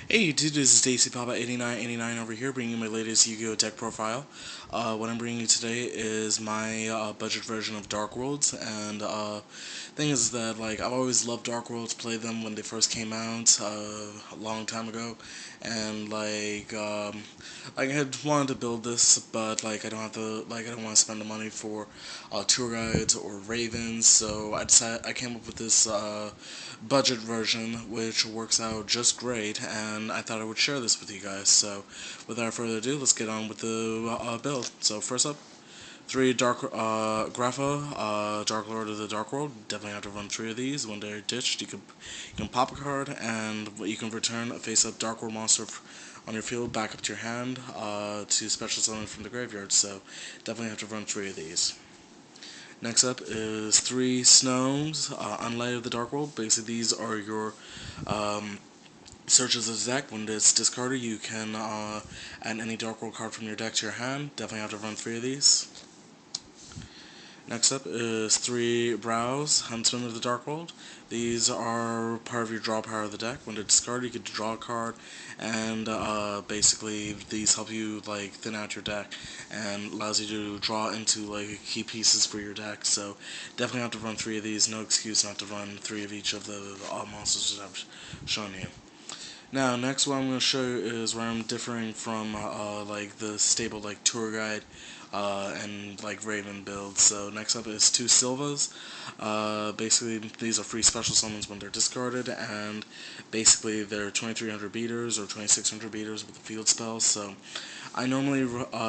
Hey dude, this is Stacy Papa 8989 over here, bringing you my latest Yu-Gi-Oh deck profile. What I'm bringing you today is my budget version of Darkworlds, and thing is that I've always loved Darkworlds, played them when they first came out a long time ago, and I had wanted to build this, but I don't have to I don't want to spend the money for tour guides or ravens, so I came up with this budget version, which works out just great, and I thought I would share this with you guys. So, without further ado, let's get on with the build. So, first up, three Dark Grapha, Dark Lord of the Dark World. Definitely have to run three of these. When they're ditched, you can pop a card, and you can return a face-up Dark World monster on your field back up to your hand to special summon from the graveyard. So, definitely have to run three of these. Next up is three Snows, Unlight of the Dark World. Basically, these are your searches of the deck. When it's discarded, you can add any Dark World card from your deck to your hand. Definitely have to run three of these. Next up is three Brows, Huntsman of the Dark World. These are part of your draw power of the deck. When they're discarded, you get to draw a card, and basically these help you thin out your deck and allows you to draw into key pieces for your deck. So definitely have to run three of these. No excuse not to run three of each of the monsters that I've shown you. Now, next what I'm going to show you is where I'm differing from the stable tour guide and Raven builds. So next up is two Silvas. Basically, these are free special summons when they're discarded, and basically they're 2300 beaters or 2600 beaters with the field spell. So I normally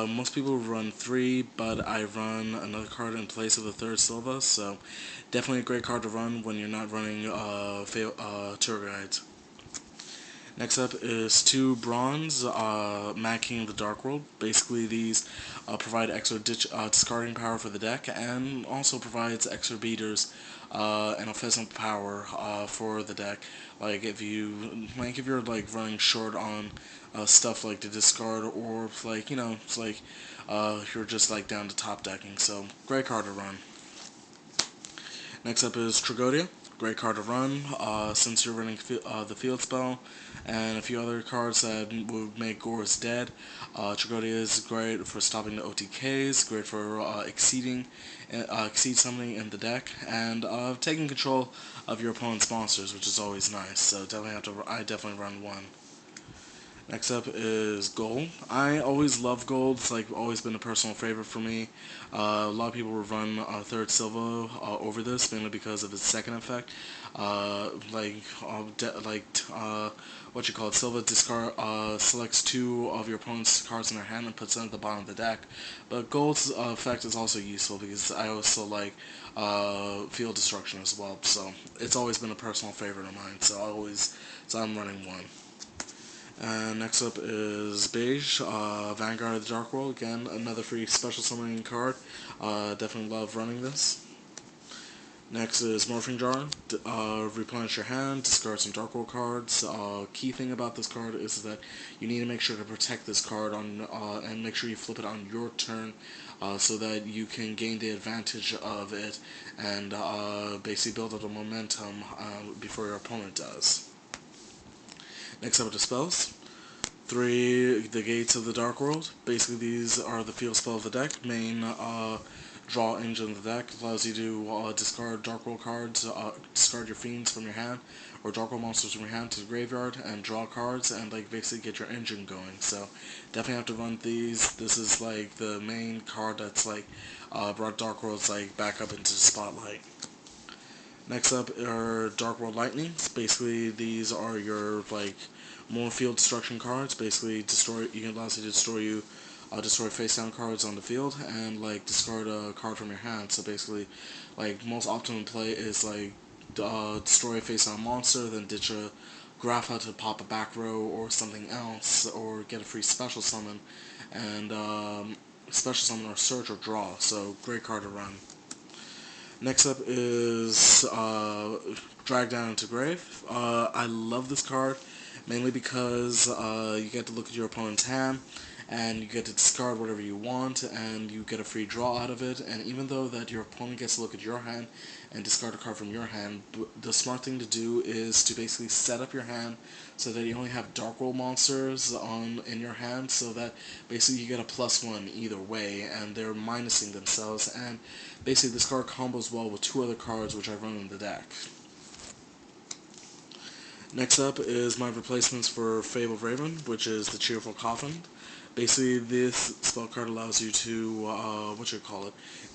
most people run three, but I run another card in place of the third Silva. So definitely a great card to run when you're not running tour guides. Next up is two Bronze, Mad King of the Dark World. Basically, these provide extra discarding power for the deck, and also provides extra beaters and offensive power for the deck. If you're running short on stuff like the discard, or you're just down to top decking. So great card to run. Next up is Tragodia. Great card to run since you're running the field spell and a few other cards that would make Gorz dead. Tragodia is great for stopping the OTKs, great for exceed something in the deck, and taking control of your opponent's monsters, which is always nice. So I definitely run one. Next up is gold. I always love gold. It's always been a personal favorite for me. A lot of people will run third Silva over this, mainly because of its second effect. What you call it, Silva discard selects two of your opponent's cards in their hand and puts them at the bottom of the deck. But gold's effect is also useful because I also like field destruction as well. So it's always been a personal favorite of mine. So I'm running one. And next up is Beige, Vanguard of the Dark World. Again, another free special summoning card. Definitely love running this. Next is Morphing Jar. Replenish your hand, discard some Dark World cards. Key thing about this card is that you need to make sure to protect this card and make sure you flip it on your turn so that you can gain the advantage of it and basically build up the momentum before your opponent does. Next up are the spells. Three, the Gates of the Dark World. Basically, these are the field spell of the deck. Main draw engine of the deck allows you to discard Dark World cards, discard your fiends from your hand, or Dark World monsters from your hand to the graveyard, and draw cards, and basically get your engine going. So definitely have to run these. This is the main card that's brought Dark Worlds back up into the spotlight. Next up are Dark World Lightnings. Basically, these are your more field destruction cards. Basically, you can allow you to destroy face down cards on the field and discard a card from your hand. So basically, most optimal play is destroy a face down monster, then ditch a Grapha to pop a back row or something else, or get a free special summon, and special summon or search or draw. So great card to run. Next up is Drag Down into Grave. I love this card mainly because you get to look at your opponent's hand and you get to discard whatever you want, and you get a free draw out of it. And even though that your opponent gets to look at your hand and discard a card from your hand, the smart thing to do is to basically set up your hand so that you only have Darkworld monsters in your hand, so that basically you get a +1 either way, and they're minusing themselves. And basically this card combos well with 2 other cards which I run in the deck. Next up is my replacements for Fabled Raven, which is the Cheerful Coffin. Basically, this spell card allows you to,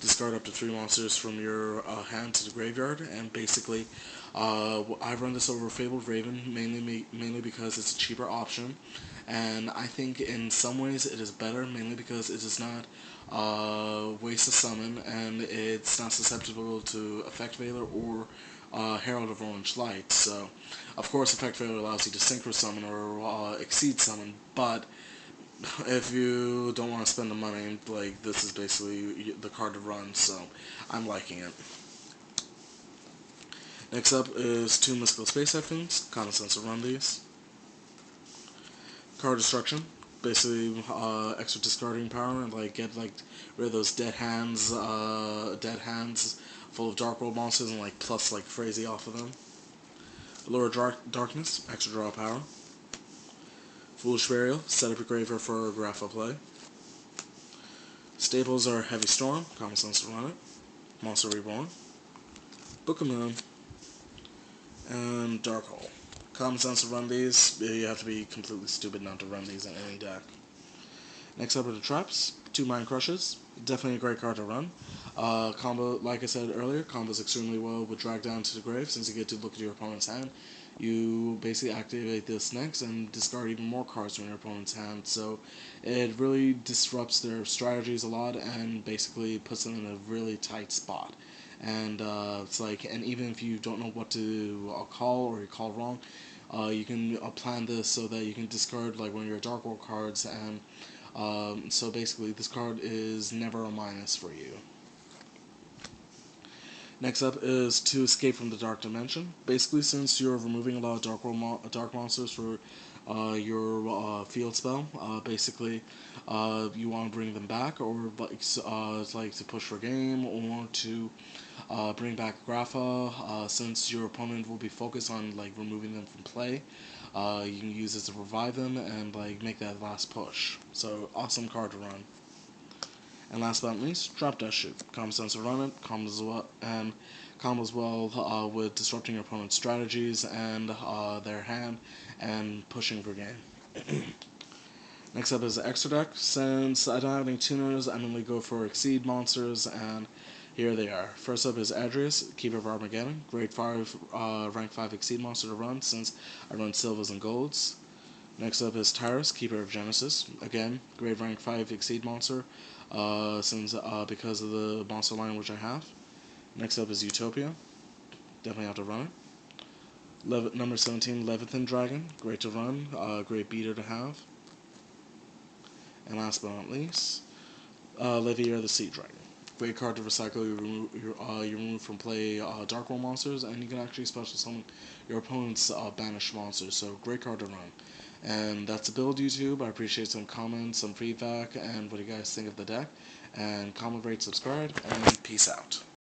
discard up to 3 monsters from your hand to the graveyard, and basically, I run this over Fabled Raven, mainly because it's a cheaper option, and I think in some ways it is better, mainly because it does not waste a summon, and it's not susceptible to Effect Veiler or Herald of Orange Light. So, of course, Effect Veiler allows you to Synchro Summon or Exceed Summon, but if you don't want to spend the money, like, this is basically the card to run, so I'm liking it. Next up is 2 Mystical Space Typhoons. Common sense to run these. Card Destruction. Basically, extra discarding power, and get rid of those dead hands full of Darkworld monsters, and plus crazy off of them. Allure Darkness, extra draw power. Foolish Burial, set up your graveyard for Grapha play. Staples are Heavy Storm, common sense to run it. Monster Reborn. Book of Moon. And Dark Hole. Common sense to run these. You have to be completely stupid not to run these in any deck. Next up are the Traps. 2 Mind Crushes. Definitely a great card to run. Combo, like I said earlier, combos extremely well with Drag Down to the Grave, since you get to look at your opponent's hand. You basically activate this next and discard even more cards from your opponent's hand, so it really disrupts their strategies a lot and basically puts them in a really tight spot. And and even if you don't know what to call, or you call wrong, you can plan this so that you can discard one of your Dark World cards, and so basically this card is never a minus for you. Next up is to Escape from the Dark Dimension. Basically, since you're removing a lot of dark monsters for your field spell, basically you want to bring them back, or to push for game, or to bring back Grapha. Since your opponent will be focused on removing them from play, you can use it to revive them and make that last push. So awesome card to run. And last but not least, Drop Dust Shoot. Common sense to run it, combos well with disrupting your opponent's strategies and their hand, and pushing for game. Next up is the Extra Deck. Since I don't have any tuners, I normally go for Exceed monsters, and here they are. First up is Adrius, Keeper of Armageddon. Grade 5, rank 5 Exceed monster to run, since I run Silvers and Golds. Next up is Tyrus, Keeper of Genesis. Again, grade rank 5 Exceed monster, because of the monster line which I have. Next up is Utopia. Definitely have to run it. Number 17, Leviathan Dragon. Great to run, great beater to have. And last but not least, Levier the Sea Dragon. Great card to recycle. You remove from play Darkworld monsters, and you can actually special summon your opponent's banished monsters. So great card to run. And that's the build, YouTube. I appreciate some comments, some feedback, and what you guys think of the deck. And comment, rate, subscribe, and peace out.